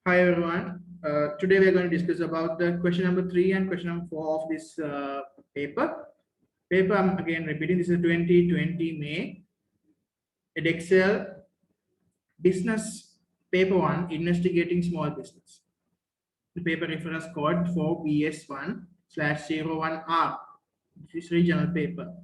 Hi everyone. Today we are going to discuss about the question number 3 and question number 4 of this paper. I'm again repeating. This is 2020 May Edexcel Business Paper 1, Investigating Small Business. The paper reference code for BS1/01R. This is regional paper.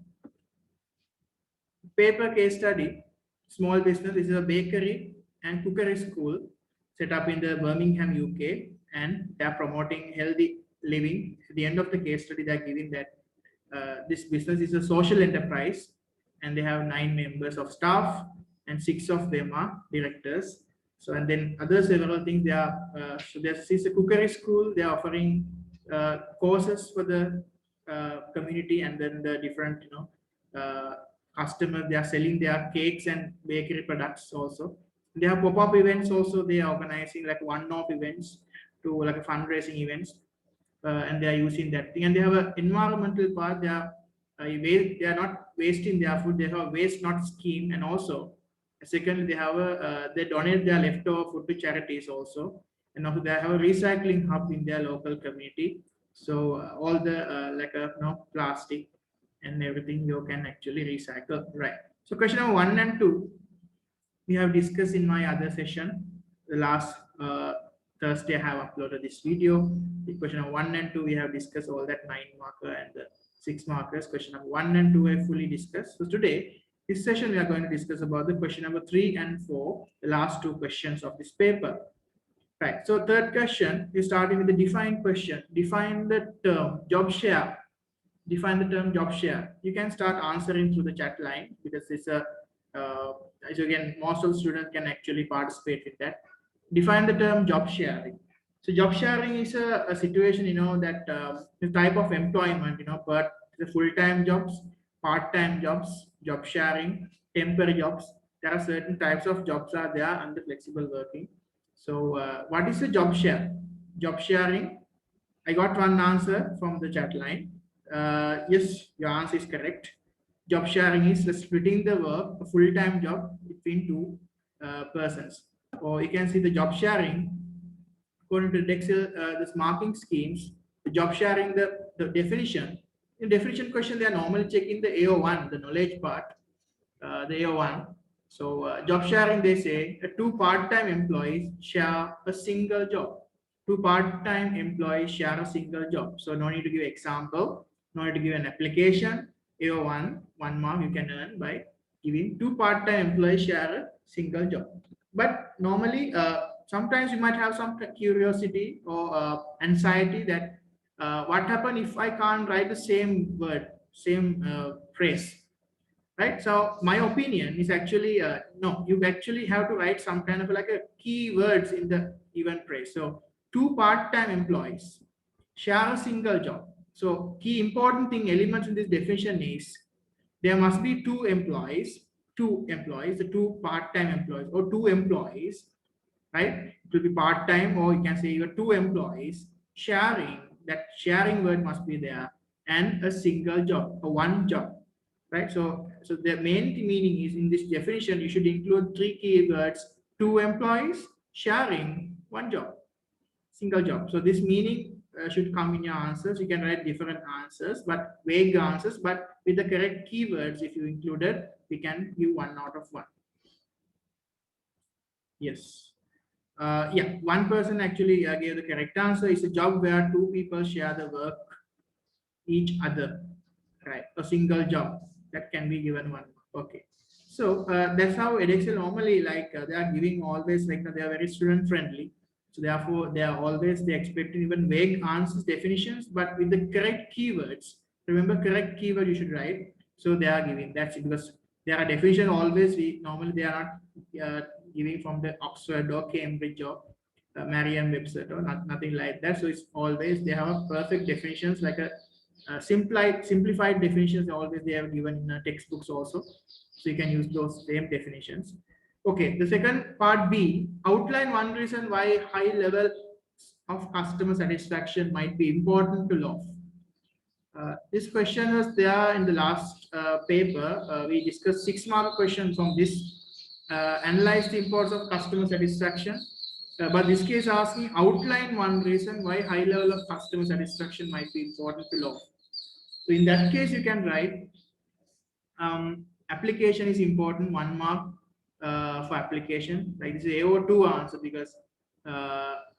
Paper case study. Small business. This is a bakery and cookery school set up in the Birmingham, UK, and they are promoting healthy living. At the end of the case study, they are giving that this business is a social enterprise, and they have 9 members of staff, and 6 of them are directors. So, and then other several things. They are so this is a cookery school. They are offering courses for the community, and then the different customers. They are selling their cakes and bakery products also. They have pop-up events also. They are organizing like one-off events to like a fundraising events, and they are using that thing. And they have an environmental part. They are not wasting their food. They have a waste not scheme, and also secondly they have they donate their leftover food to charities also, and also they have a recycling hub in their local community. So all the plastic and everything you can actually recycle, right? So question number 1 and 2 we have discussed in my other session. The last Thursday I have uploaded this video. The question number 1 and 2 we have discussed all that 9 marker and the 6 markers. Question number 1 and 2 I fully discussed. So today, this session we are going to discuss about the question number 3 and 4, the last 2 questions of this paper. Right. So third question is starting with the define question. Define the term job share. Define the term job share. You can start answering through the chat line, because it's a as again most of the students can actually participate with that. Define the term job sharing. So job sharing is a situation, that the type of employment, but the full-time jobs, part-time jobs, job sharing, temporary jobs. There are certain types of jobs are there under flexible working. So what is the job share? Job sharing. I got one answer from the chat line. Yes, your answer is correct. Job sharing is splitting the work, a full-time job, between 2 persons. Or you can see the job sharing, according to Edexcel, this marking schemes, the job sharing, the definition. In definition question, they are normally checking the AO1, the knowledge part, the AO1. So job sharing, they say 2 part-time employees share a single job. 2 part-time employees share a single job. So no need to give example, no need to give an application. AO1, 1 mark you can earn by giving 2 part-time employees share a single job. But normally, sometimes you might have some curiosity or anxiety that what happens if I can't write the same word, same phrase, right? So my opinion is actually no, you actually have to write some kind of like a keywords in the given phrase. So 2 part-time employees share a single job. So key important thing elements in this definition is there must be 2 employees, the 2 part-time employees or 2 employees, right? It will be part-time, or you can say you have 2 employees sharing. That sharing word must be there, and a single job, a one job, right? So the main meaning is in this definition you should include 3 keywords: 2 employees sharing 1 job, single job. So this meaning should come in your answers. You can write different answers, but vague answers, but with the correct keywords if you included, we can give 1 out of 1. Yes. Yeah, 1 person actually gave the correct answer. It's a job where 2 people share the work each other, right? A single job that can be given 1. Okay. So that's how Edexcel normally they are giving always they are very student friendly. So therefore they are always they expecting even vague answers, definitions, but with the correct keywords. Remember, correct keyword you should write. So they are giving that's because there are definition always. We normally they are not giving from the Oxford or Cambridge or Merriam-Webster or nothing like that. So it's always they have a perfect definitions like a simplified definitions. Always they have given in textbooks also. So you can use those same definitions. Okay, the second part B, outline 1 reason why high level of customer satisfaction might be important to Loaf. This question was there in the last paper. We discussed 6 mark question from this. Analyze the importance of customer satisfaction. But this case asking outline one reason why high level of customer satisfaction might be important to Loaf. So in that case, you can write application is important, 1 mark for application. Like this is AO2 answer because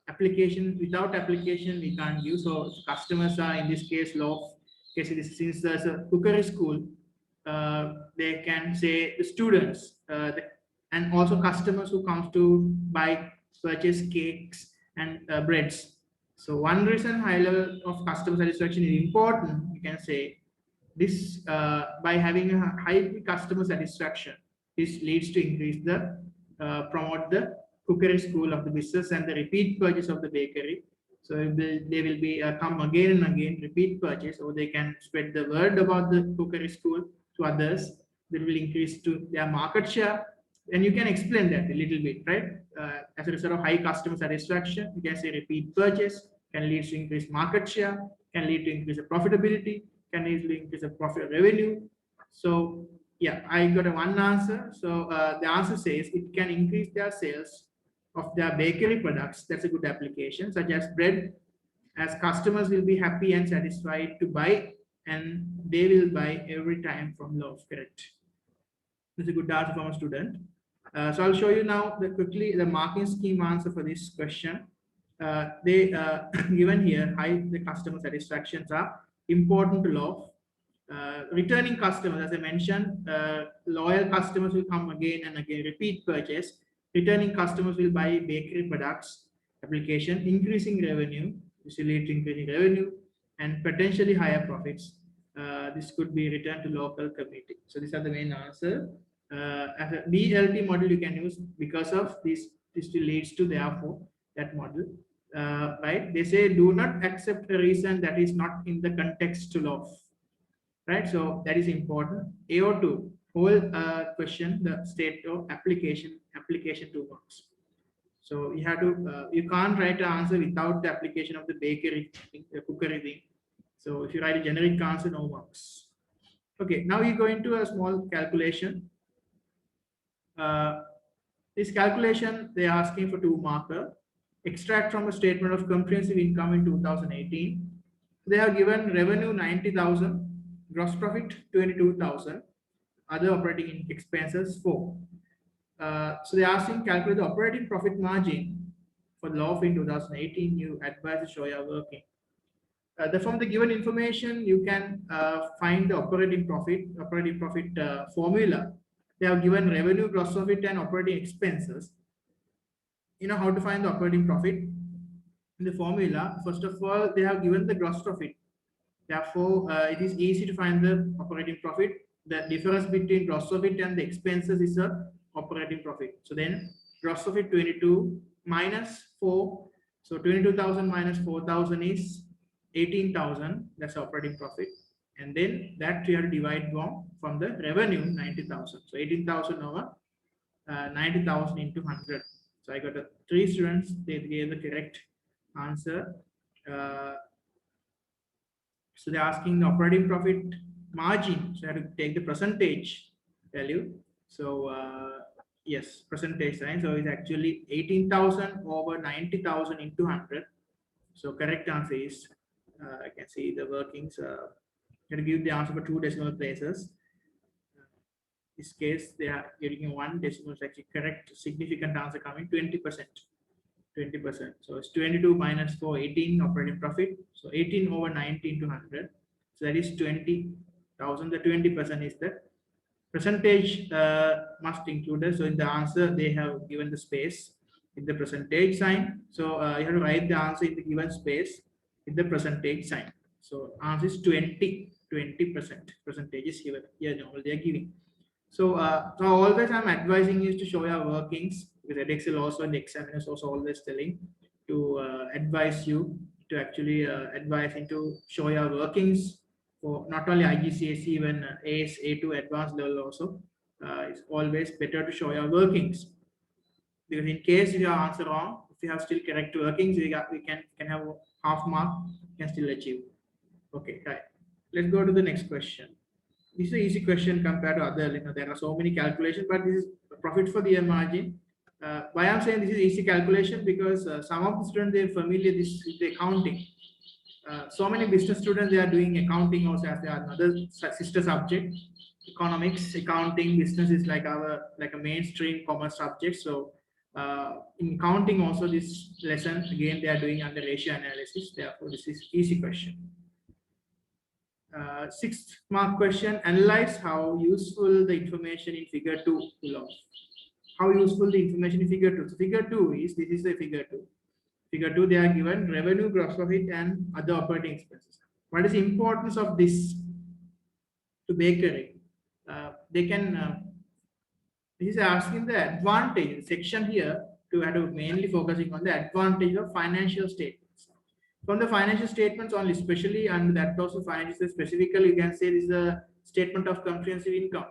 application, without application we can't use. So customers are in this case Loaf. Case since there's a cookery school, they can say the students and also customers who comes to buy purchase cakes and breads. So one reason high level of customer satisfaction is important, you can say this by having a high customer satisfaction, this leads to increase the promote the cookery school of the business and the repeat purchase of the bakery. So they will be come again and again, repeat purchase, or they can spread the word about the cookery school to others. That will increase to their market share, and you can explain that a little bit, right? As a result of high customer satisfaction, you can say repeat purchase can lead to increased market share, can lead to increase of profitability, can easily increase the profit revenue. So yeah, I got a one answer. So the answer says it can increase their sales of their bakery products. That's a good application, such as bread, as customers will be happy and satisfied to buy, and they will buy every time from Loaf. Correct. That's a good answer from a student. So I'll show you now quickly the marking scheme answer for this question. They given here high the customer satisfactions are important to Loaf. Returning customers, as I mentioned, loyal customers will come again and again, repeat purchase. Returning customers will buy bakery products. Application, increasing revenue, this will lead to increasing revenue and potentially higher profits. This could be returned to local community. So these are the main answer. As a BLT model you can use because of this. This leads to therefore that model. Right? They say do not accept a reason that is not in the context to Loaf. Right? So that is important. AO2 whole question, the state of application 2 marks. So you have to you can't write an answer without the application of the bakery the cookery thing. So if you write a generic answer, no marks. Okay, now we go into a small calculation. This calculation they are asking for 2 marker. Extract from a statement of comprehensive income in 2018. They have given revenue 90,000, gross profit 22,000, other operating expenses 4. So they're asking calculate the operating profit margin for Loaf in 2018. You advise to show your working. From the given information, you can find the operating profit formula. They have given revenue, gross profit, and operating expenses. You know how to find the operating profit in the formula. First of all, they have given the gross profit. Therefore, it is easy to find the operating profit. The difference between gross profit and the expenses is a operating profit. So then gross profit 22 minus 4. So 22,000 minus 4,000 is 18,000. That's operating profit. And then that you have to divide from the revenue 90,000. So 18,000 over 90,000 into 100. So I got 3 students. They gave the correct answer. So they're asking the operating profit margin. So I have to take the percentage value. So yes, percentage sign. So it's actually 18,000 over 90,000 into 100. So correct answer is I can see the workings. Going to give the answer for 2 decimal places. In this case, they are giving 1 decimal. It's actually correct. Significant answer coming 20%. 20%. So it's 22 minus 4, 18 operating profit. So 18 over 90 into 100. So that is 20,000. The 20% is the percentage must include it. So in the answer, they have given the space in the percentage sign. So you have to write the answer in the given space in the percentage sign. So answer is 20%. Percentage is given here. Normal they are giving. So, so always I'm advising you to show your workings with Edexcel also, and the examiners also always telling to advise you to actually advise into show your workings for not only IGCSE, even AS A2 advanced level also. It's always better to show your workings because in case you have answer wrong, if you have still correct workings, we can have half mark, can still achieve. Okay, right. Let's go to the next question. This is an easy question compared to other. There are so many calculations, but this is profit for the year margin. Why I'm saying this is easy calculation, because some of the students, they're familiar with the accounting. So many business students, they are doing accounting also as their another sister subject. Economics, accounting, business is like a mainstream commerce subject. So in accounting also, this lesson again they are doing under ratio analysis. Therefore, this is easy question. Sixth mark question: analyze how useful the information in figure 2 below. How useful the information in figure 2. So figure 2 is, this is the figure 2. Figure 2, they are given revenue, gross profit, and other operating expenses. What is the importance of this to bakery? They can, this is asking the advantage section here to have to mainly focusing on the advantage of financial statements. From the financial statements only, especially, and that also financial specifically, you can say this is a statement of comprehensive income.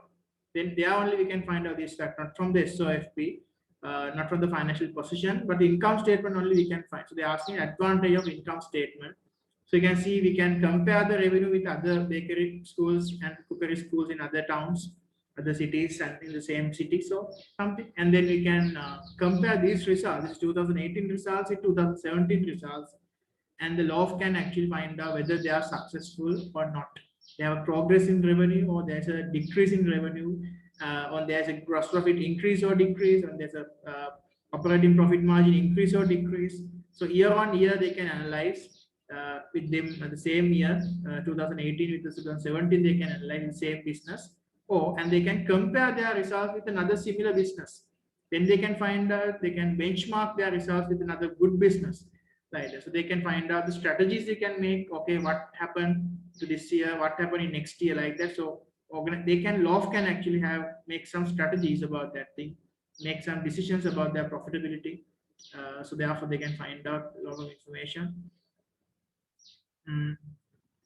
Then there only we can find out this fact, not from the SOFP, not from the financial position, but the income statement only we can find. So they're asking advantage of income statement. So you can see we can compare the revenue with other bakery schools and cookery schools in other towns, other cities, and in the same city. So something, and then we can compare these results, this 2018 results with 2017 results, and the Loaf can actually find out whether they are successful or not. They have a progress in revenue, or there's a decrease in revenue, or there's a gross profit increase or decrease, and there's a operating profit margin increase or decrease. So year on year, they can analyze with them the same year, 2018 with 2017, they can analyze the same business, and they can compare their results with another similar business. Then they can find out, they can benchmark their results with another good business. Right. So they can find out the strategies they can make. Okay, what happened to this year? What happened in next year? Like that. So they can, Loaf can actually make some strategies about that thing, make some decisions about their profitability. So therefore, they can find out a lot of information.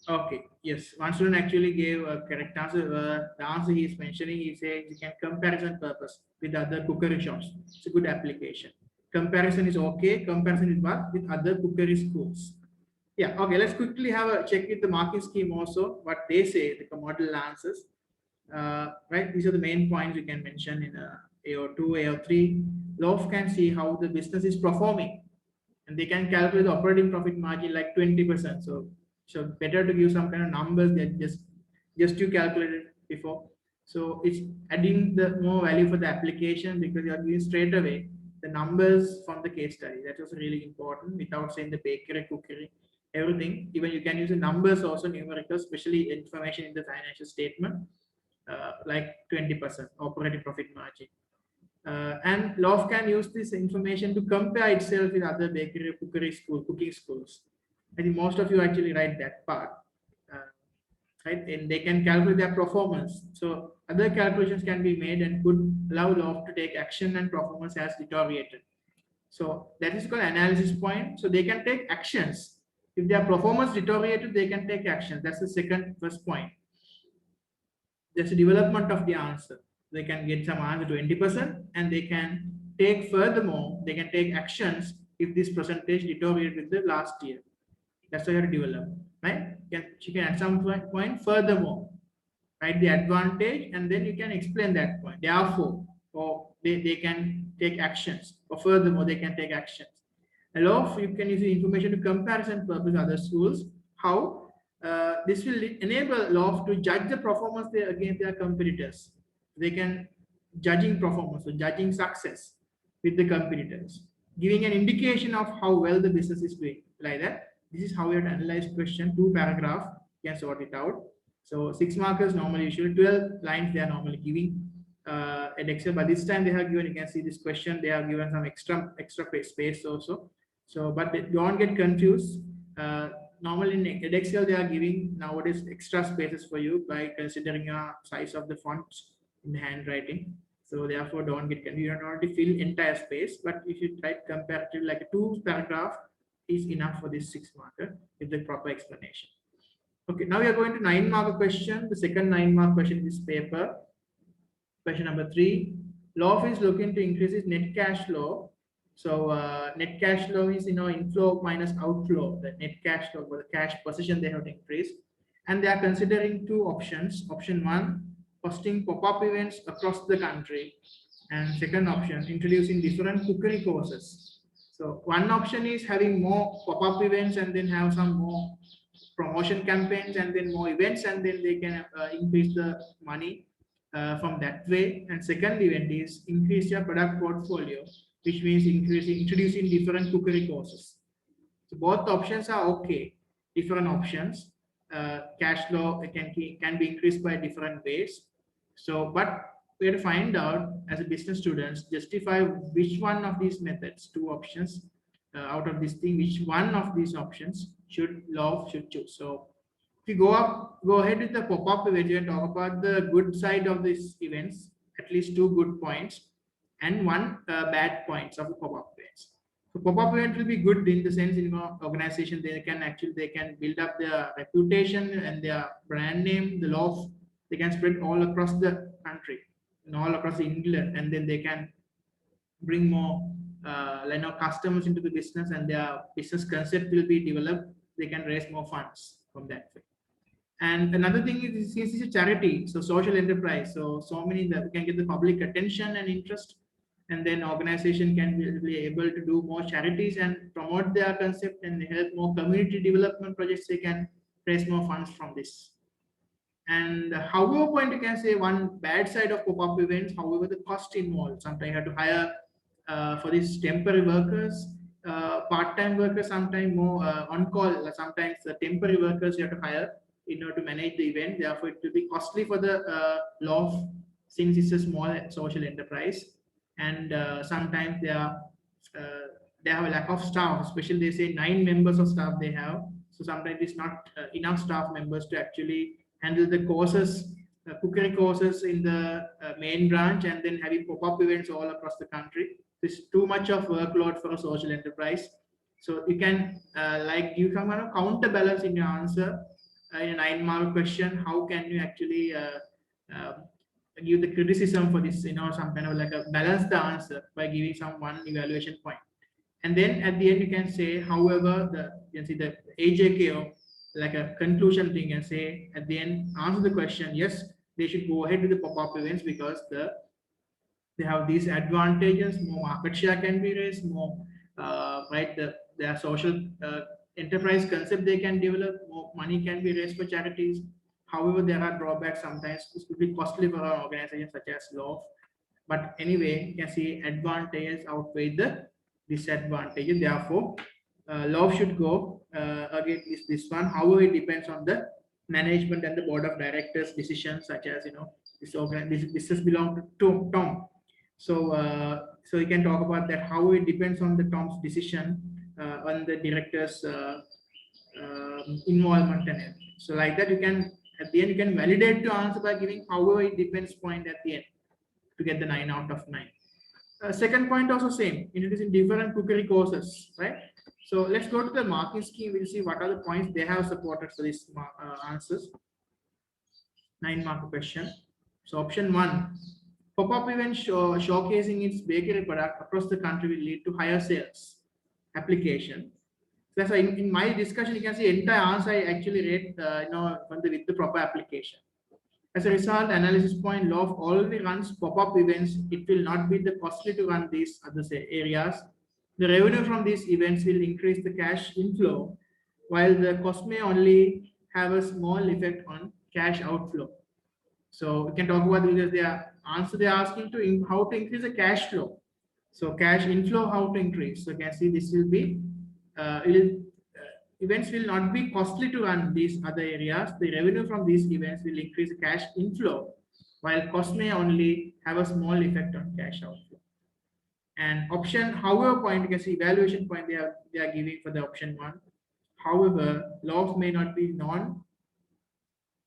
Okay. Yes. One student actually gave a correct answer. The answer he is mentioning, he says you can comparison purpose with other cookery shops. It's a good application. Comparison is okay. Comparison is what? With other cookery schools. Yeah. Okay. Let's quickly have a check with the marking scheme also. What they say, the model answers. Right. These are the main points we can mention in AO2, AO3. Loaf can see how the business is performing, and they can calculate the operating profit margin like 20%. So better to give some kind of numbers that just you calculated before. So it's adding the more value for the application, because you are giving straight away the numbers from the case study. That was really important, without saying the bakery, cookery, everything. Even you can use the numbers also, numerical, especially information in the financial statement, like 20% operating profit margin. And Loaf can use this information to compare itself with other bakery, cookery school, cooking schools. I think most of you actually write that part, right? And they can calculate their performance. So other calculations can be made and could allow Loaf to take action and performance has deteriorated. So that is called analysis point. So they can take actions. If their performance deteriorated, they can take action. That's the first point. That's the development of the answer. They can get some answer 20%, and they can take furthermore, they can take actions if this percentage deteriorated with the last year. That's how you have to develop, right? You can at some point furthermore, write the advantage, and then you can explain that point. Therefore, or they can take actions, or furthermore, they can take actions. Allow, you can use the information to comparison purpose other schools. How? This will enable Loaf to judge the performance against their competitors. They can judging performance, so judging success with the competitors, giving an indication of how well the business is doing. Like that. This is how we have to analyze question. 2 paragraph, you can sort it out. So 6 markers normally usually 12 lines they are normally giving Edexcel. But this time they have given, you can see this question, they have given some extra space also. So, but don't get confused. Normally in Edexcel they are giving nowadays extra spaces for you by considering your size of the fonts in the handwriting. So therefore don't get confused. You don't want to fill entire space, but if you write comparative like a 2 paragraph is enough for this 6 marker with the proper explanation. Okay, now we are going to 9 marker question. The second 9 mark question in this paper. Question number 3. Loaf is looking to increase its net cash flow. So net cash flow is inflow minus outflow. The net cash flow, or the cash position they have to increase, and they are considering 2 options. Option 1, hosting pop-up events across the country. And second option, introducing different cookery courses. So one option is having more pop-up events and then have some more promotion campaigns and then more events, and then they can increase the money from that way. And second event is increase your product portfolio, which means introducing different cookery courses. So both options are okay, different options. Cash flow can be increased by different ways. So, but we have to find out as a business students, justify which one of these methods, two options out of this thing, which one of these options should Loaf should choose. So, if you go ahead with the pop-up event, you talk about the good side of these events, at least two good points and one bad points of the pop-up events. So pop-up event will be good in the sense, organization, they can build up their reputation and their brand name, the Loaf, they can spread all across the country and all across England, and then they can bring more customers into the business, and their business concept will be developed. They can raise more funds from that way. And another thing is, since it's a charity, so social enterprise, so many that can get the public attention and interest, and then organization can be able to do more charities and promote their concept and help more community development projects. They can raise more funds from this. And however point, you can say one bad side of pop-up events, however the cost involved. Sometimes you have to hire for these temporary workers, part-time workers, sometimes more on-call, sometimes the temporary workers you have to hire in order to manage the event. Therefore, it will be costly for the Loaf, since it's a small social enterprise. And sometimes they have a lack of staff, especially they say 9 members of staff they have. So sometimes it's not enough staff members to actually handle the courses, cookery courses in the main branch, and then having pop-up events all across the country. It's too much of workload for a social enterprise. So you can you can kind of counterbalance in your answer in a 9-mark question. How can you actually give the criticism for this, some kind of like a balance the answer by giving some one evaluation point. And then at the end you can say, however, you can see the AJKO, like a conclusion thing, and say at the end, answer the question, yes, they should go ahead with the pop-up events because they have these advantages. More market share can be raised, more their social enterprise concept they can develop, more money can be raised for charities. However, there are drawbacks. Sometimes this could be costly for an organization such as Loaf. But anyway, you can see advantages outweigh the disadvantages. Therefore, Loaf should go again is this one. However, it depends on the management and the board of directors decisions, such as this business belongs to Tom. So you can talk about that, how it depends on the Tom's decision on the director's involvement and everything. So like that, you can at the end you can validate the answer by giving however it depends point at the end to get the 9 out of 9. Second point also same, introducing different cookery courses, right? So let's go to the marking scheme. We'll see what are the points they have supported for these answers. 9-mark question. So option 1, pop-up event showcasing its bakery product across the country will lead to higher sales. Application. That's why in my discussion, you can see entire answer I actually read, with the proper application. As a result, analysis point, Loaf already runs pop-up events. It will not be the costly to run these other areas. The revenue from these events will increase the cash inflow, while the cost may only have a small effect on cash outflow. So we can talk about because their answer they're asking to how to increase the cash flow. So cash inflow, how to increase. So you can see this will be events will not be costly to run these other areas. The revenue from these events will increase the cash inflow, while cost may only have a small effect on cash outflow. And option, however, point, you can see evaluation point they are giving for the option 1. However, Loaf may not be known,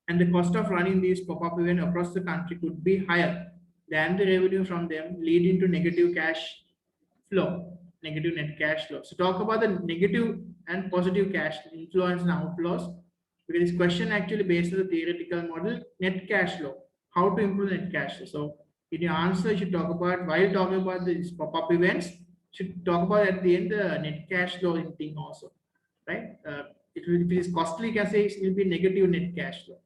and the cost of running these pop-up events across the country could be higher than the revenue from them, leading to negative cash flow, negative net cash flow. So talk about the negative and positive cash inflows and outflows, because this question actually based on the theoretical model net cash flow, how to improve net cash flow. So in your answer, you should talk about, while talking about these pop-up events, should talk about at the end the net cash flow thing also, right? If it is costly, you can say it will be negative net cash flow.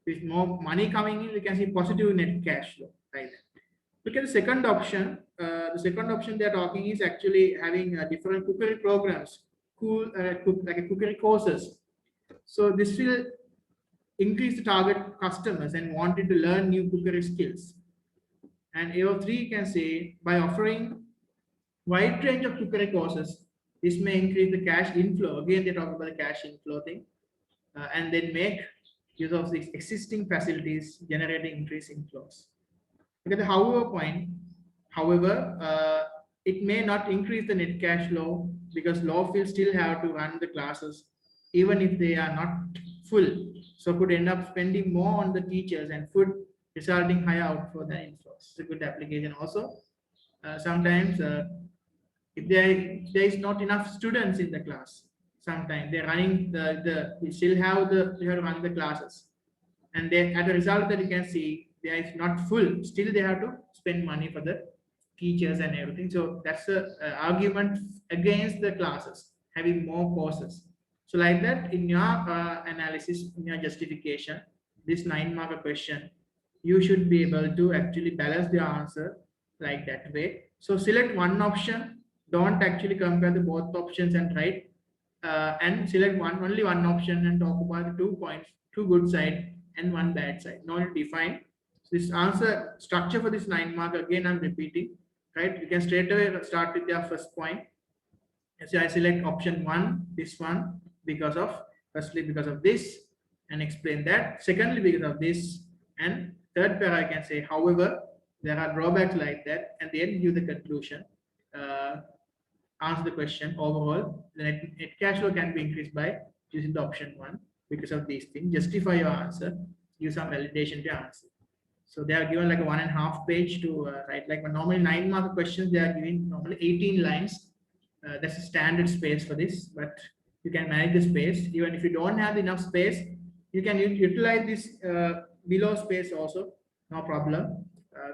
With more money coming in, we can see positive net cash flow, right? Look at the second option. The second option they are talking is actually having different cookery programs, like a cookery courses. So this will increase the target customers and wanted to learn new cookery skills. And AO3 can say by offering wide range of cookery courses, this may increase the cash inflow. Again, they talk about the cash inflow thing, and then make use of these existing facilities, generating increased inflows. Look at the however point. However, it may not increase the net cash flow because Loaf will still have to run the classes even if they are not full. So could end up spending more on the teachers and food, resulting higher outflow than inflows. It's a good application also. Sometimes if there is not enough students in the class, sometimes they're running we still have they have to run the classes, and then at the result that you can see there is not full, still they have to spend money for the teachers and everything. So that's the argument against the classes having more courses. So like that, in your analysis, in your justification, this 9-marker question, you should be able to actually balance the answer like that way. So select one option, don't actually compare the both options and write, and select only one option and talk about the 2 points, 2 good side and 1 bad side. Now you define this answer structure for this 9-mark. Again, I'm repeating, right? You can straight away start with your first point. So I select option 1, this one, because of, firstly because of this, and explain that. Secondly, because of this, and third pair I can say, however, there are drawbacks like that, and then give the conclusion. Answer the question. Overall, the net cash flow can be increased by using the option 1 because of these things. Justify your answer, use some validation to your answer. So they are given like a 1.5 page to write. Like normally 9-mark questions, they are giving normally 18 lines. That's a standard space for this, but you can manage the space. Even if you don't have enough space, you can utilize this below space also, no problem.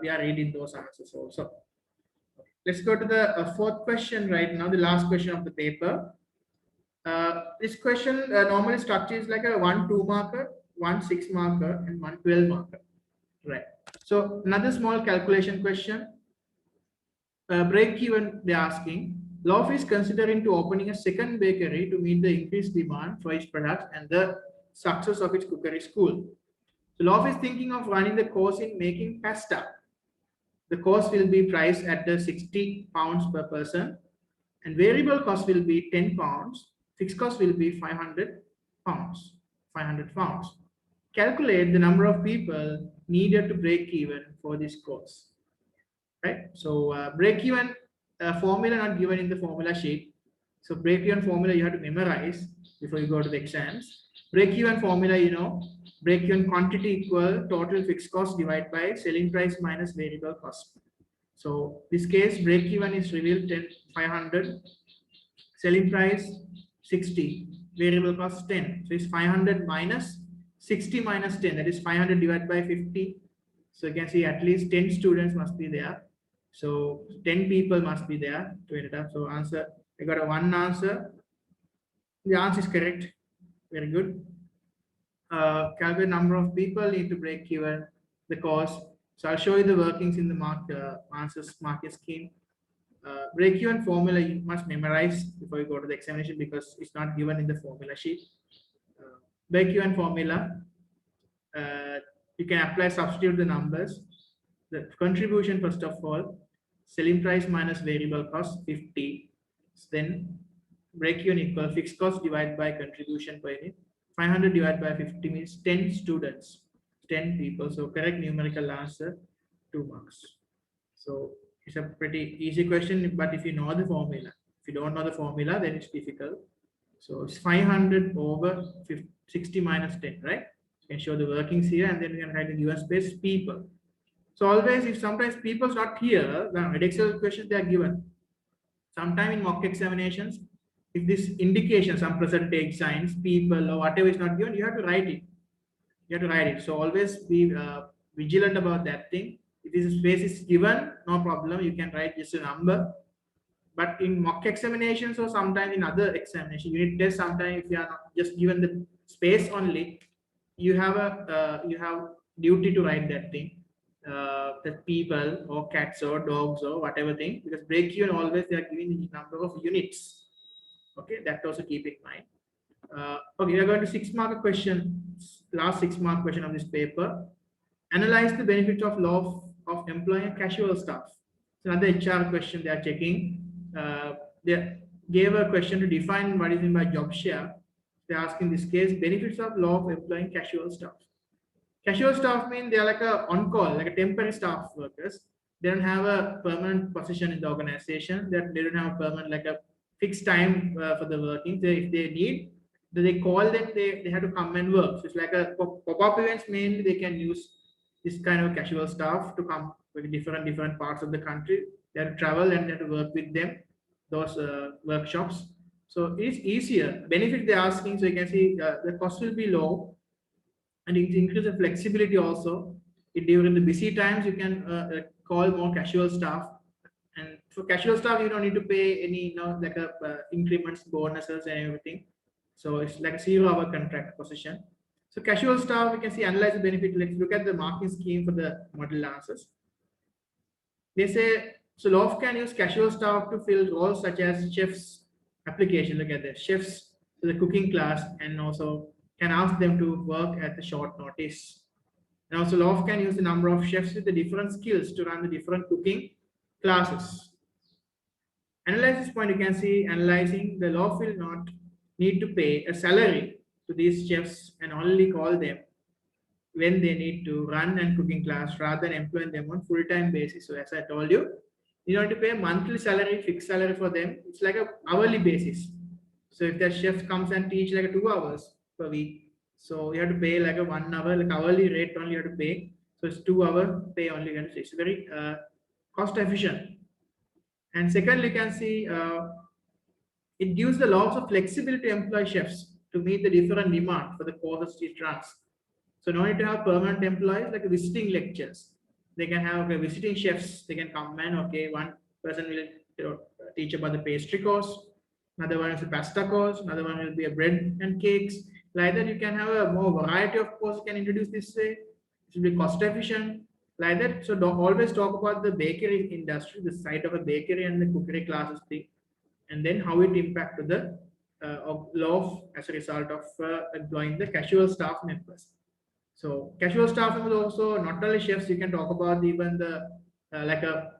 We are reading those answers also. Let's go to the fourth question right now, the last question of the paper. This question normally structure is like a 1 2-marker, 1 6-marker, and 1 12-marker. Right. So another small calculation question. Break even, they're asking. Loaf is considering to opening a second bakery to meet the increased demand for its products and the success of its cookery school. So Loaf is thinking of running the course in making pasta. The course will be priced at the £60 per person, and variable cost will be £10. Fixed cost will be £500. £500. Calculate the number of people needed to break even for this course. Right? So break even formula not given in the formula sheet. So break even formula you have to memorize before you go to the exams. Break even formula, you know, break even quantity equal total fixed cost divided by selling price minus variable cost. So this case break even is revealed 500, selling price 60, variable cost 10. So it's 500 minus 60 minus 10, that is 500 divided by 50. So you can see at least 10 students must be there. So 10 people must be there to add it up. So answer, I got a 1 answer. The answer is correct. Very good. Calculate number of people need to break even the course. So I'll show you the workings in the answers market scheme. Break even formula you must memorize before you go to the examination because it's not given in the formula sheet. Break even formula, you can apply, substitute the numbers. The contribution, first of all, selling price minus variable cost 50. Then break even equal fixed cost divided by contribution per unit. 500 divided by 50 means 10 students, 10 people. So correct numerical answer, 2 marks. So it's a pretty easy question, but if you know the formula, if you don't know the formula, then it's difficult. So it's 500 over 60 minus 10, right? You can show the workings here, and then we can write in given space people. So always, if sometimes people's not here, the Edexcel questions they are given. Sometime in mock examinations, if this indication, some percentage signs, people or whatever is not given, you have to write it. You have to write it. So always be vigilant about that thing. If this space is given, no problem. You can write just a number. But in mock examinations or sometimes in other examinations, unit test, sometimes if you are not just given the space only, you have a duty to write that thing. the people or cats or dogs or whatever thing, because break even always they are giving the number of units. Okay, that also keep in mind. Okay, we are going to 6 mark question, last 6 mark question of this paper. Analyze the benefits of law of employing casual staff. It's another HR question they are checking. They gave a question to define what is meant by job share. They're asking this case benefits of law of employing casual staff. Casual staff mean they are like a on-call, like a temporary staff workers. They don't have a permanent position in the organization. That they don't have a permanent like a fixed time for the working. If they need, they call them. They have to come and work. So it's like a pop-up events. Mainly they can use this kind of casual staff to come with different parts of the country. They have to travel and they have to work with them. Those workshops. So it's easier. Benefit they're asking. So you can see the cost will be low and it increases flexibility also. During the busy times, you can call more casual staff. And for casual staff, you don't need to pay any, like a increments, bonuses, and everything. So it's like a 0-hour contract position. So casual staff, we can see analyze the benefit. Let's look at the marking scheme for the model answers. They say so. Loaf can use casual staff to fill roles such as chefs application. Look at this, chefs to the cooking class, and also can ask them to work at the short notice. And also Loaf can use the number of chefs with the different skills to run the different cooking classes. Analyze this point, you can see analyzing the Loaf will not need to pay a salary to these chefs and only call them when they need to run and cooking class rather than employing them on full-time basis. So as I told you, you don't have to pay a monthly salary, fixed salary for them. It's like a hourly basis. So if the chef comes and teach like 2 hours per week, so you have to pay like a 1 hour, like hourly rate only you have to pay. So it's 2 hour pay only. It's very cost efficient. And secondly, you can see it gives the lots of flexibility to employ chefs to meet the different demand for the courses it runs. So no need to have permanent employees like visiting lectures. They can have visiting chefs. They can come and one person will teach about the pastry course. Another one is a pasta course. Another one will be a bread and cakes. Like that, you can have a more variety of courses. You can introduce this way. It will be cost efficient. Like that. So don't always talk about the bakery industry, the side of a bakery and the cookery classes thing, and then how it impact to the Loaf as a result of employing the casual staff members. So casual staff is also not only chefs. You can talk about even the like a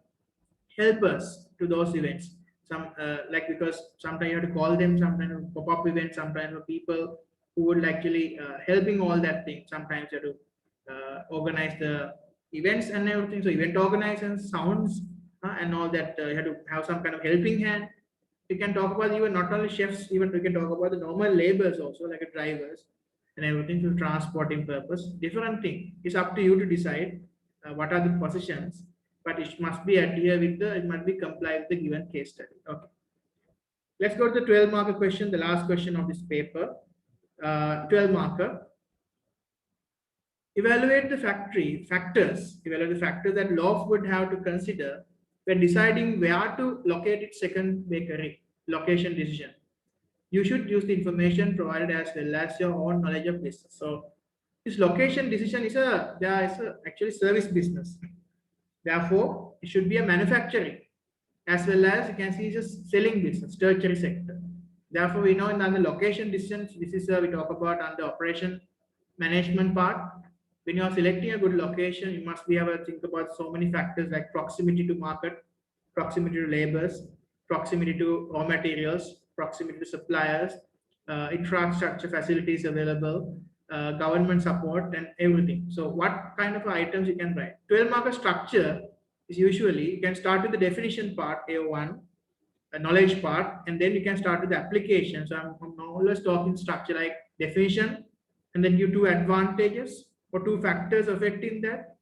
helpers to those events. Some like because sometimes you have to call them, sometimes pop-up events, sometimes people who would actually helping all that thing. Sometimes you have to organize the events and everything. So event organizers, sounds, and all that. You have to have some kind of helping hand. You can talk about even not only chefs, even we can talk about the normal laborers also, like drivers and everything for transporting purpose. Different thing. It's up to you to decide what are the positions, but it must be adhere with it must be comply with the given case study. Okay. Let's go to the 12 marker question, the last question of this paper. 12 marker. Evaluate the factors that Loaf would have to consider when deciding where to locate its second bakery location decision. You should use the information provided as well as your own knowledge of business. So this location decision is actually service business. Therefore, it should be a manufacturing as well as you can see it's a selling business, tertiary sector. Therefore, we know in the location decisions, this is we talk about on the operation management part. When you are selecting a good location, you must be able to think about so many factors like proximity to market, proximity to labors, proximity to raw materials, proximity to suppliers, infrastructure facilities available, government support, and everything. So what kind of items you can write? 12 marker structure is usually you can start with the definition part, A1, a knowledge part, and then you can start with the application. So I'm always talking structure like definition, and then you 2 advantages or 2 factors affecting that,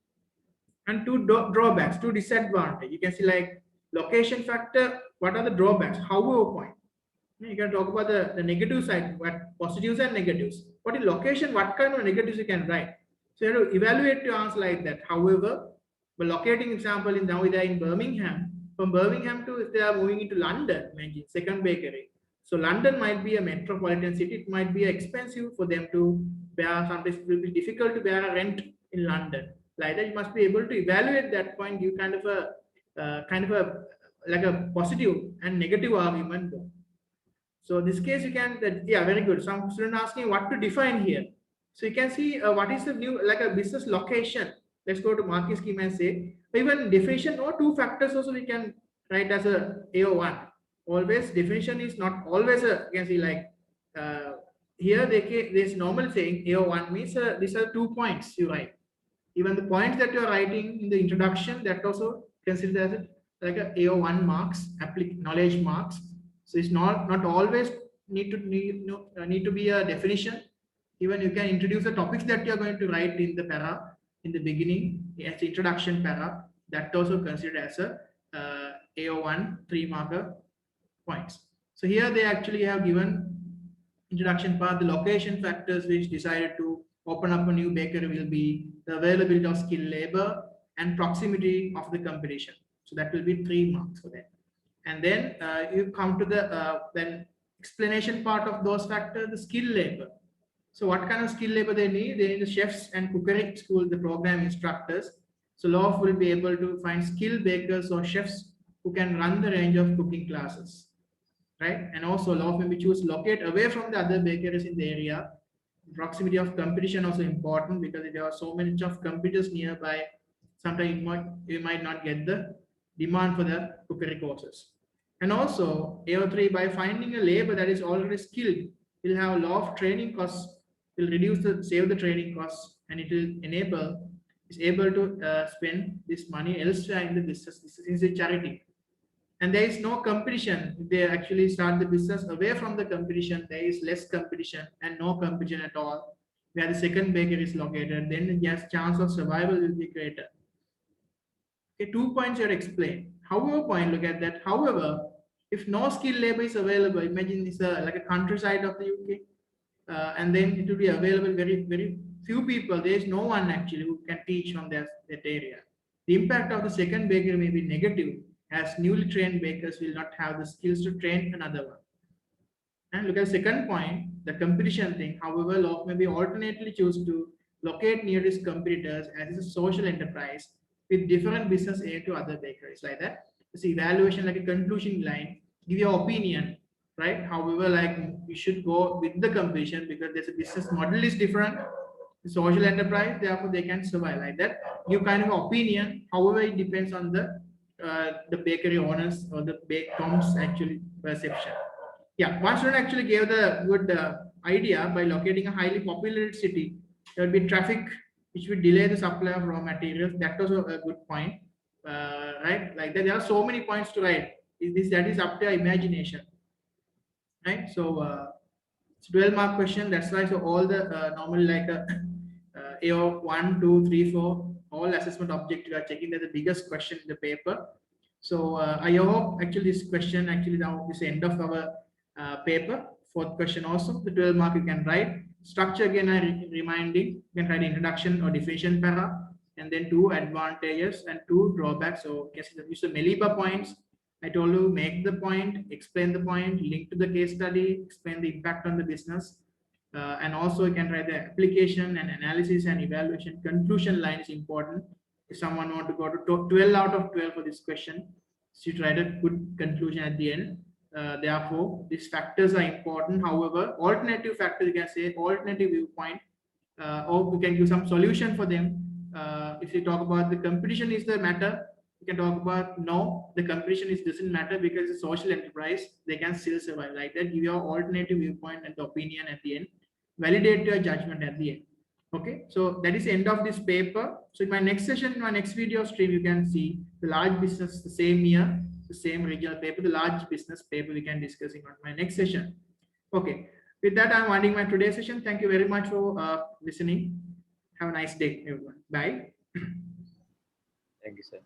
and 2 drawbacks, 2 disadvantages. You can see like location factor, what are the drawbacks? However point. You can talk about the negative side, what positives and negatives. What is location? What kind of negatives you can write? So you have to evaluate your answer like that. However, but locating example in now they are in Birmingham. From Birmingham to if they are moving into London, imagine second bakery. So London might be a metropolitan city. It might be expensive for them to bear. Sometimes it will be difficult to bear a rent in London. like that. You must be able to evaluate that point, give kind of a like a positive and negative argument. So this case you can, yeah, very good. Some student asking what to define here. So you can see what is the new, like a business location. Let's go to marking scheme and say, even definition or two factors also we can write as a AO1. Always definition is not always a, you can see like here there's normal saying AO1 means these are 2 points you write. Even the points that you are writing in the introduction, that also considered as like a AO1 marks, knowledge marks. So it's not always need to be a definition. Even you can introduce the topics that you are going to write in the para in the beginning as introduction para. That also considered as a AO1 3-marker points. So here they actually have given introduction part, the location factors which decided to open up a new bakery will be the availability of skilled labor and proximity of the competition. So that will be 3 marks for that. And then you come to the then explanation part of those factors, the skilled labor. So what kind of skilled labor they need? They need the chefs and cookery school, the program instructors. So Loaf will be able to find skilled bakers or chefs who can run the range of cooking classes, right? And also Loaf may be choose locate away from the other bakeries in the area. Proximity of competition also important, because if there are so many of competitors nearby, sometimes you might not get the demand for the cookery courses. And also AO3, by finding a labor that is already skilled, will have a lot of training costs, will save the training costs, and it will is able to spend this money elsewhere in the business. This is a charity. And there is no competition. If they actually start the business away from the competition, there is less competition and no competition at all. Where the second bakery is located, then the chance of survival will be greater. Okay, 2 points are explained. However, point, look at that. However, if no skilled labor is available, imagine it's like a countryside of the UK, and then it will be available very few people. There is no one actually who can teach from that area. The impact of the second bakery may be negative, as newly trained bakers will not have the skills to train another one. And look at the second point, the competition thing. However, Loaf may be alternately choose to locate nearest competitors as a social enterprise with different business aid to other bakeries, like that. This evaluation, like a conclusion line, give your opinion, right? However, like you should go with the competition because there's a business model is different. The social enterprise, therefore they can survive, like that. Give kind of opinion. However, it depends on the bakery owners or the bake Tom's actually perception. Yeah, one student actually gave the good idea by locating a highly populated city. There will be traffic which will delay the supply of raw materials. That was a good point, right? Like that, there are so many points to write. That is up to your imagination, right? So it's 12-mark question. That's why so all the normal like AO 1, 2, 3, 4, all assessment objective are checking. That's the biggest question in the paper. So I hope actually this question actually now is the end of our paper. Fourth question also, the 12-mark you can write. Structure again, I reminding, you can write introduction or definition para, and then 2 advantages and 2 drawbacks. So use the Meliba points. I told you, make the point, explain the point, link to the case study, explain the impact on the business. And also you can write the application and analysis and evaluation. Conclusion line is important. If someone want to go to 12 out of 12 for this question, so you write a good conclusion at the end. Therefore, these factors are important. However, alternative factors, you can say alternative viewpoint, or we can give some solution for them. If you talk about the competition is the matter, you can talk about no, the competition doesn't matter because it's a social enterprise, they can still survive, like that. Give your alternative viewpoint and the opinion at the end. Validate your judgment at the end. Okay, so that is the end of this paper. So in my next session, in my next video stream, you can see the large business, the same year, the same regional paper, the large business paper we can discussing on my next session. Okay, with that, I'm ending my today's session. Thank you very much for listening. Have a nice day, everyone. Bye. Thank you, sir.